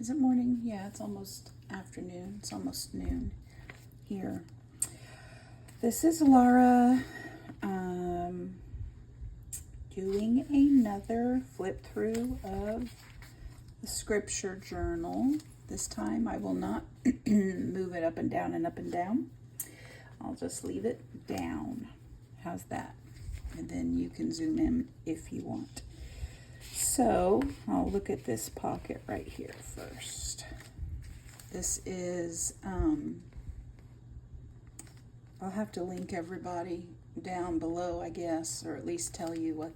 Is it morning? Yeah, it's almost afternoon. It's almost noon here. This is Laura doing another flip through of the scripture journal. This time I will not move it up and down and up and down. I'll just leave it down. How's that? And then you can zoom in if you want. So I'll look at this pocket right here first. This is, I'll have to link everybody down below, I guess, or at least tell you what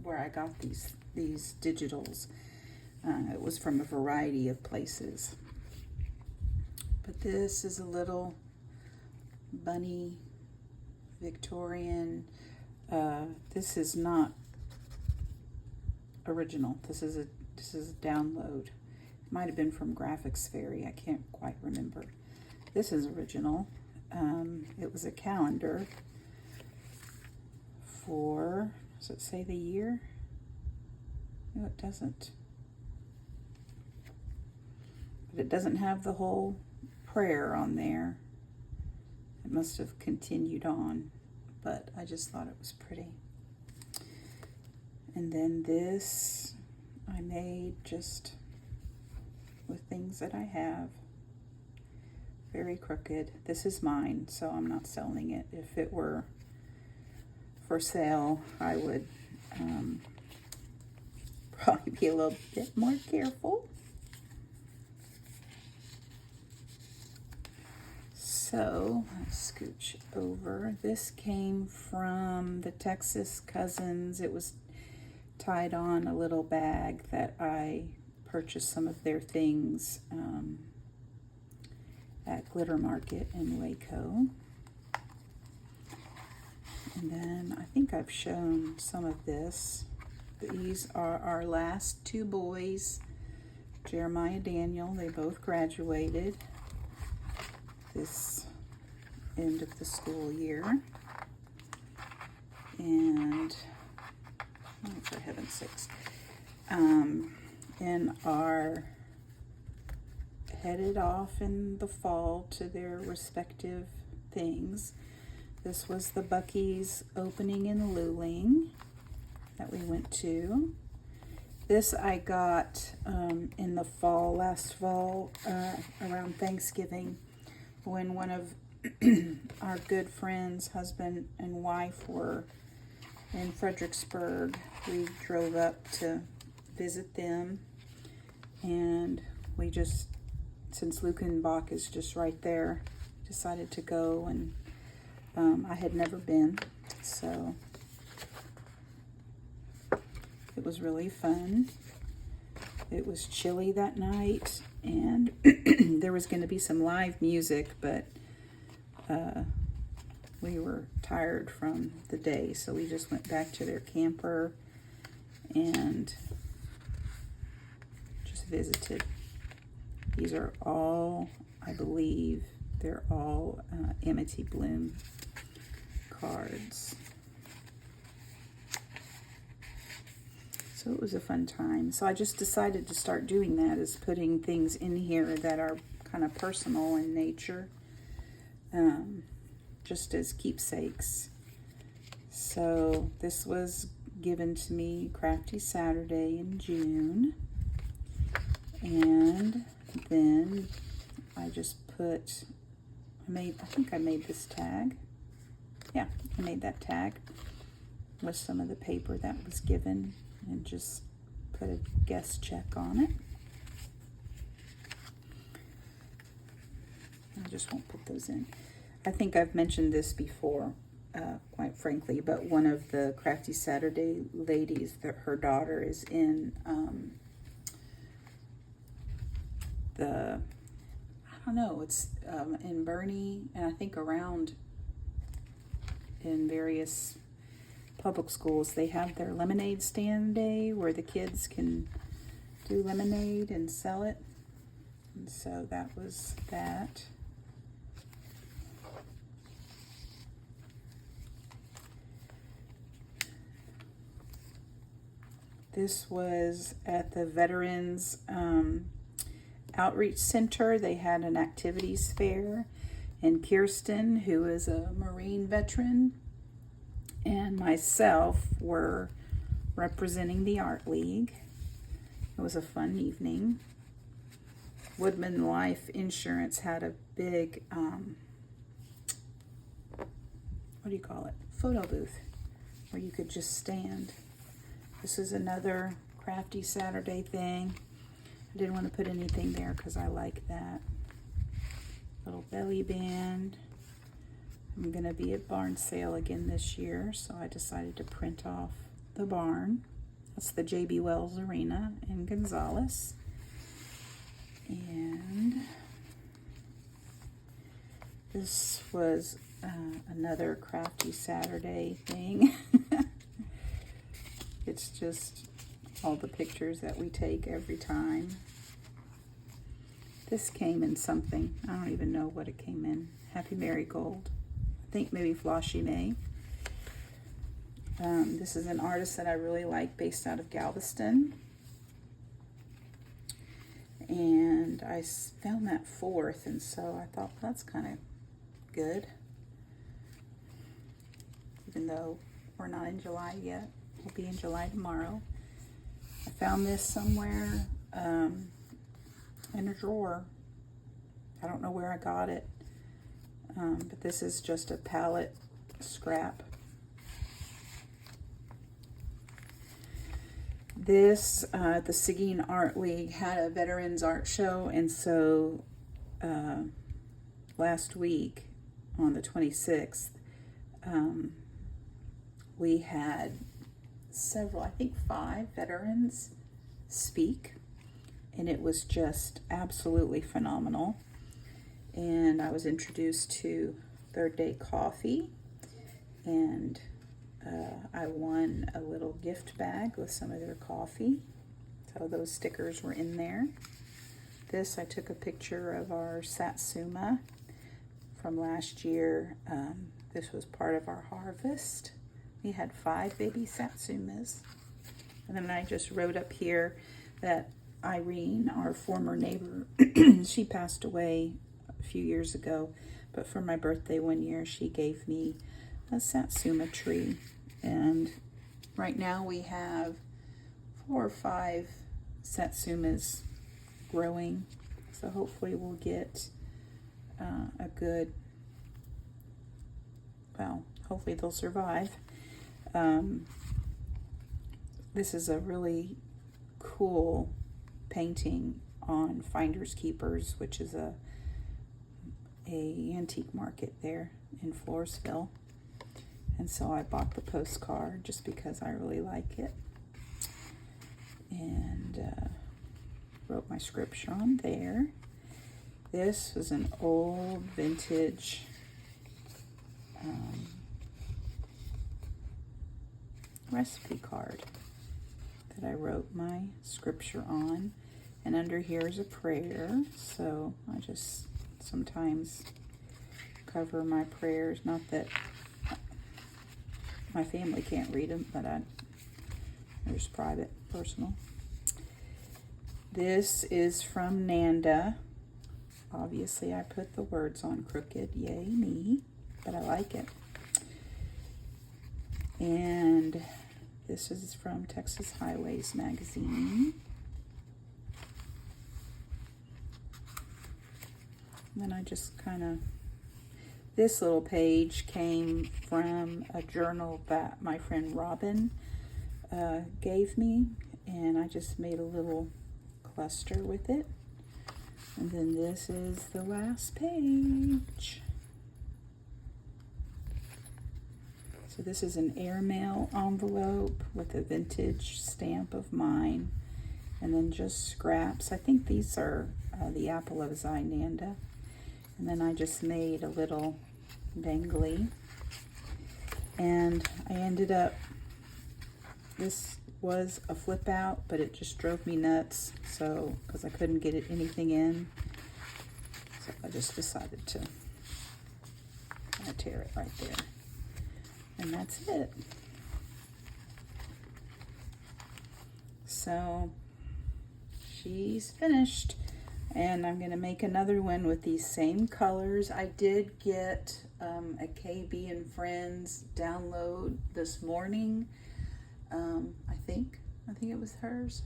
where I got these digitals. It was from a variety of places. But this is a little bunny Victorian. This is not original. This is a download. It might have been from Graphics Fairy. I can't quite remember. This is original. It was a calendar for, does it say the year? No, it doesn't. But it doesn't have the whole prayer on there. It must have continued on, but I just thought it was pretty. And then this I made just with things that I have. Very crooked. This is mine, so I'm not selling it. If it were for sale, I would probably be a little bit more careful. So let's scooch over. This came from the Texas Cousins. It was tied on a little bag that I purchased some of their things at Glitter Market in Waco. And then I think I've shown some of this. These are our last two boys, Jeremiah and Daniel. They both graduated this end of the school year. And, oh, for heaven's sakes, and are headed off in the fall to their respective things. This was the Buc-ee's opening in Luling that we went to. This I got in the fall, last fall, around Thanksgiving, when one of our good friends, husband and wife, were in Fredericksburg. We drove up to visit them, and we just, since Lukenbach is just right there, decided to go, and I had never been, so it was really fun. It was chilly that night, and there was going to be some live music, but we were tired from the day, so we just went back to their camper and just visited. These are all, I believe, they're all Amity Bloom cards. So it was a fun time. So I just decided to start doing that, is putting things in here that are kind of personal in nature, just as keepsakes. So this was given to me Crafty Saturday in June. And then I just put, I think I made this tag. Yeah, I made that tag with some of the paper that was given, and just put a guest check on it. I just won't put those in. I think I've mentioned this before, quite frankly, but one of the Crafty Saturday ladies, her daughter is in I don't know, it's in Bernie, and I think around in various public schools, they have their lemonade stand day where the kids can do lemonade and sell it. And so that was that. This was at the Veterans Outreach Center. They had an activities fair, and Kirsten, who is a Marine veteran, and myself were representing the Art League. It was a fun evening. Woodman Life Insurance had a big, what do you call it? Photo booth where you could just stand. This is another Crafty Saturday thing. I didn't want to put anything there because I like that. Little belly band. I'm going to be at barn sale again this year, so I decided to print off the barn. That's the J.B. Wells Arena in Gonzales. And this was another Crafty Saturday thing. It's just all the pictures that we take every time. This came in something. I don't even know what it came in. Happy Marigold. I think maybe Floshy May. This is an artist that I really like based out of Galveston. And I found that 4th, and so I thought that's kind of good. Even though we're not in July yet. We'll be in July tomorrow. I found this somewhere in a drawer. I don't know where I got it. But this is just a palette scrap. This, the Seguin Art League had a Veterans Art Show, and so last week on the 26th, we had several, I think 5 veterans speak, and it was just absolutely phenomenal. And I was introduced to Third Day Coffee, and I won a little gift bag with some of their coffee. So those stickers were in there. This, I took a picture of our Satsuma from last year. This was part of our harvest. We had 5 baby Satsumas. And then I just wrote up here that Irene, our former neighbor, she passed away a few years ago, but for my birthday one year, she gave me a Satsuma tree. And right now we have 4 or 5 Satsumas growing. So hopefully we'll get a good, well, hopefully they'll survive. This is a really cool painting on Finders Keepers, which is a antique market there in Floresville. And so I bought the postcard just because I really like it. And wrote my scripture on there. This was an old vintage recipe card that I wrote my scripture on. And under here is a prayer. So I just sometimes cover my prayers. Not that my family can't read them, but they're just private, personal. This is from Nanda. Obviously, I put the words on crooked. Yay, me. But I like it. And this is from Texas Highways magazine. And then I just kind of, this little page came from a journal that my friend Robin gave me, and I just made a little cluster with it. And then this is the last page. So this is an airmail envelope with a vintage stamp of mine, and then just scraps. I think these are the apple of his eye, Nanda. And then I just made a little dangly, and I ended up, this was a flip out, but it just drove me nuts, so because I couldn't get anything in, so I just decided to tear it right there. And that's it. So she's finished. And I'm going to make another one with these same colors. I did get a KB and Friends download this morning. I think it was hers.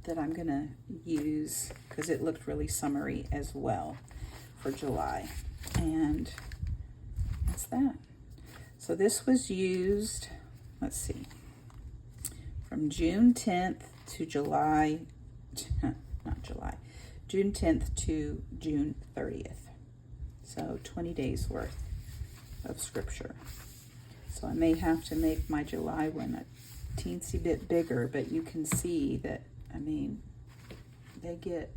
That I'm going to use because it looked really summery as well for July. And that's that. So this was used, let's see, from June 10th to June 10th to June 30th. So 20 days worth of scripture. So I may have to make my July one a teensy bit bigger, but you can see that, I mean, they get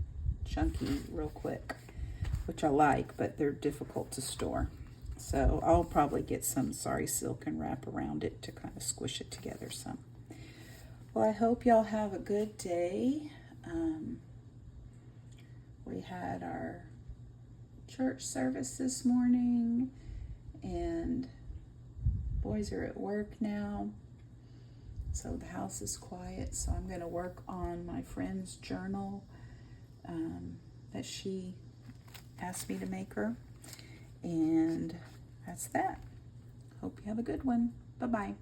chunky real quick, which I like, but they're difficult to store. So I'll probably get some sari silk and wrap around it to kind of squish it together some. Well, I hope y'all have a good day. We had our church service this morning, and boys are at work now, so the house is quiet. So I'm going to work on my friend's journal that she asked me to make her, and that's that. Hope you have a good one. Bye-bye.